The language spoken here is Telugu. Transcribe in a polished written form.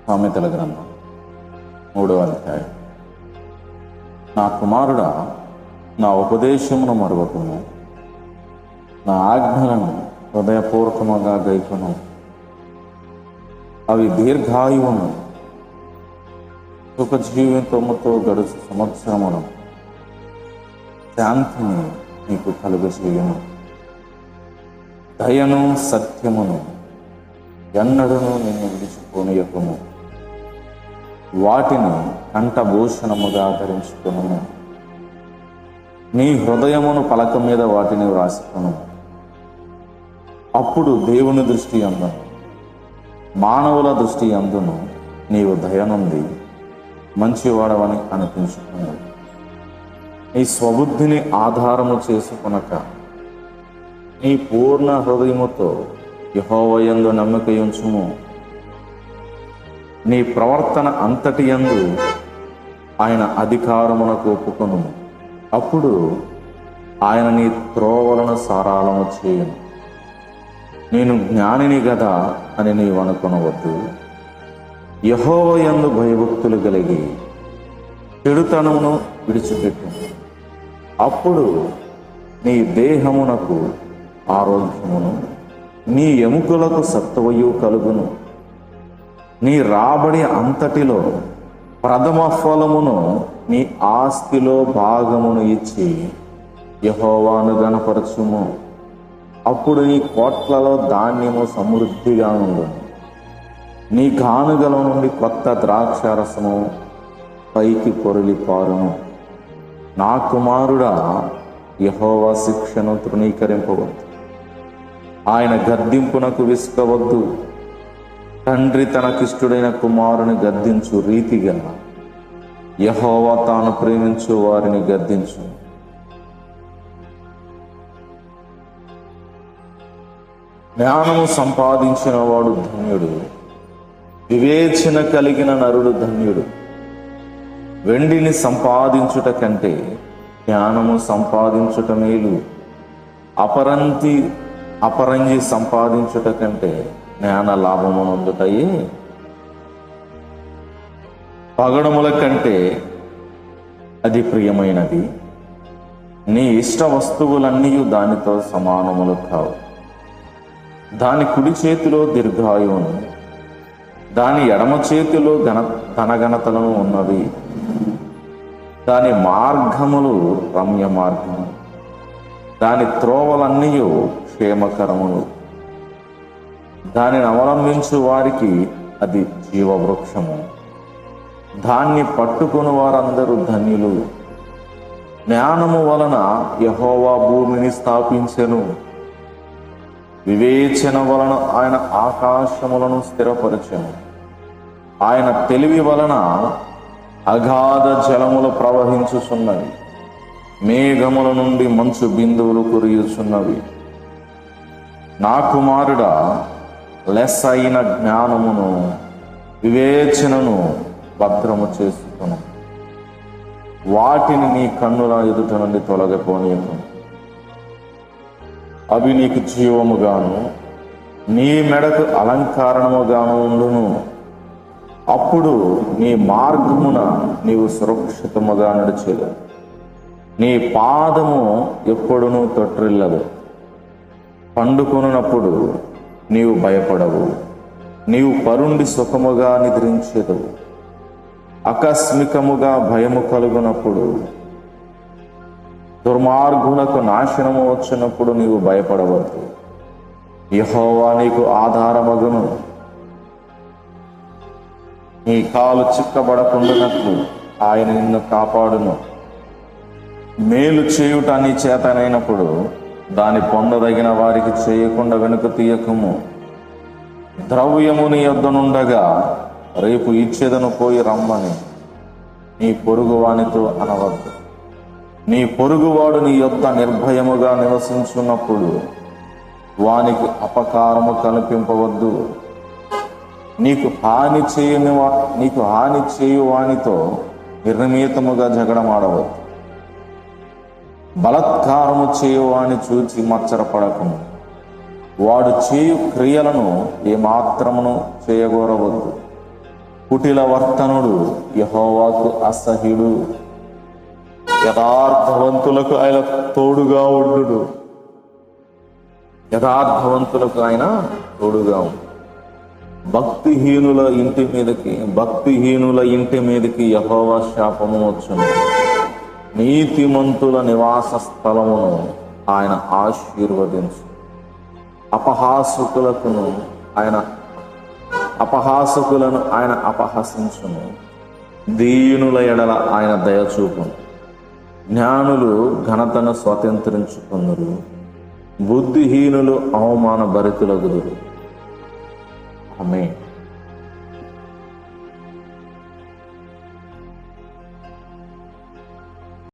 సామెతల గ్రంథం 3వ అధ్యాయం. నా కుమారుడా, నా ఉపదేశమును మరువకుము, నా ఆజ్ఞలను హృదయపూర్వకముగా గైకొను. అవి దీర్ఘాయువును, సుఖజీవితముతో గడుచు సంవత్సరమును, శాంతిని నీకు కలుగచేయును. దయను సత్యమును ఎన్నడూను నిన్ను విడిచిపోనీయకుము. వాటిని కంఠభూషణముగా ధరించుకొనుము. నీ హృదయమును పలక మీద వాటిని వ్రాసుకొను. అప్పుడు దేవుని దృష్టి అందును, మానవుల దృష్టి అందును నీవు దయనుంది మంచివాడవని అనిపించుకున్నావు. నీ స్వబుద్ధిని ఆధారము చేసుకొనక నీ పూర్ణ హృదయముతో యెహోవాయందు నమ్మిక ఉంచుము. నీ ప్రవర్తన అంతటి యందు ఆయన అధికారమునకు ఒప్పుకొనుము. అప్పుడు ఆయన నీ త్రోవలను సారాళము చేయును. నేను జ్ఞానిని గదా అని నీవు అనుకొనవద్దు. యెహోవాయందు భయభక్తులు కలిగి చెడుతనమును విడిచిపెట్టు. అప్పుడు నీ దేహమునకు ఆరోగ్యమును, నీ ఎముకలకు సత్వయు కలుగును. నీ రాబడి అంతటిలో ప్రథమ ఫలమును నీ ఆస్తిలో భాగమును ఇచ్చి యెహోవాను గణపరచుము. అప్పుడు నీ కోట్లలో ధాన్యము సమృద్ధిగా ఉండును. నీ గానుగల నుండి కొత్త ద్రాక్షారసము పైకి పొరలి పారును. నా కుమారుడా, యెహోవా శిక్షను తృణీకరింపవద్దు, ఆయన గద్దింపునకు విసుకవద్దు. తండ్రి తనకిష్టుడైన కుమారుని గద్దించు రీతిగా యెహోవా తాను ప్రేమించు వారిని గద్దించు. జ్ఞానము సంపాదించిన వాడు ధన్యుడు, వివేచన కలిగిన నరుడు ధన్యుడు. వెండిని సంపాదించుట కంటే జ్ఞానము సంపాదించుట మేలు. అపరంజి సంపాదించుట కంటే జ్ఞాన లాభము నొందుటయే పగడముల కంటే అది ప్రియమైనది. నీ ఇష్ట వస్తువులన్నీ దానితో సమానములు కావు. దాని కుడి చేతిలో దీర్ఘాయువును, దాని ఎడమ చేతిలో ధనఘనతలను ఉన్నవి. దాని మార్గములు రమ్య మార్గము, దాని త్రోవలన్నీ క్షేమకరములు. దానిని అవలంబించు వారికి అది జీవవృక్షము. దాన్ని పట్టుకుని వారందరూ ధన్యులు. జ్ఞానము వలన యెహోవా భూమిని స్థాపించెను. వివేచన వలన ఆయన ఆకాశములను స్థిరపరచెను. ఆయన తెలివి వలన అగాధ జలములు ప్రవహించుచున్నవి. మేఘముల నుండి మంచు బిందువులు కురియుచున్నవి. నా కుమారుడా, లెస్సైన జ్ఞానమును వివేచనను భద్రము చేసుకును. వాటిని నీ కన్నుల ఎదుట నుండి తొలగిపోనీయకు. అవి నీకు జీవముగాను, నీ మెడకు అలంకారముగాను ఉండును. అప్పుడు నీ మార్గమున నీవు సురక్షితముగా నడిచేదు. నీ పాదము ఎప్పుడునూ తొట్టిల్లదు. పండుకొనున్నప్పుడు నీవు భయపడవు. నీవు పరుండి సుఖముగా నిద్రించెదవు. ఆకస్మికముగా భయము కలుగునప్పుడు, దుర్మార్గులకు నాశనము వచ్చినప్పుడు నీవు భయపడవద్దు. యెహోవా నీకు ఆధారమగును. నీ కాలు చిక్కబడకుండానట్లు ఆయన నిన్ను కాపాడును. మేలు చేయుట నీ చేతనైనప్పుడు దాని పొందదగిన వారికి చేయకుండా వెనుక తీయకము. ద్రవ్యము నీ యొద్దనుండగా రేపు ఇచ్చేదను పోయి రమ్మని నీ పొరుగువానితో అనవద్దు. నీ పొరుగువాడు నీ యొద్ద నిర్భయముగా నివసించున్నప్పుడు వానికి అపకారము కల్పింపవద్దు. నీకు హాని చేయు వానితో నిర్ణీతముగా జగడమాడవద్దు. బలత్కారము చేయువాని చూచి మత్సరపడకుము. వాడు చేయు క్రియలను ఏమాత్రమును చేయగోరవద్దు. కుటిల వర్తనుడు యెహోవాకు అసహ్యుడు. యథార్థవంతులకు ఆయన తోడుగా ఉండును. యథార్థవంతులకు ఆయన తోడుగా ఉండు. భక్తిహీనుల ఇంటి మీదకి యెహోవా శాపము వచ్చును. నీతిమంతుల నివాస స్థలమును ఆయన ఆశీర్వదించు. అపహాసకులను ఆయన అపహసించును. దీనుల ఎడల ఆయన దయచూపును. జ్ఞానులు ఘనతను స్వతంత్రించుకొందురు. బుద్ధిహీనులు అవమాన భరితులగుదురు. ఆమేన్.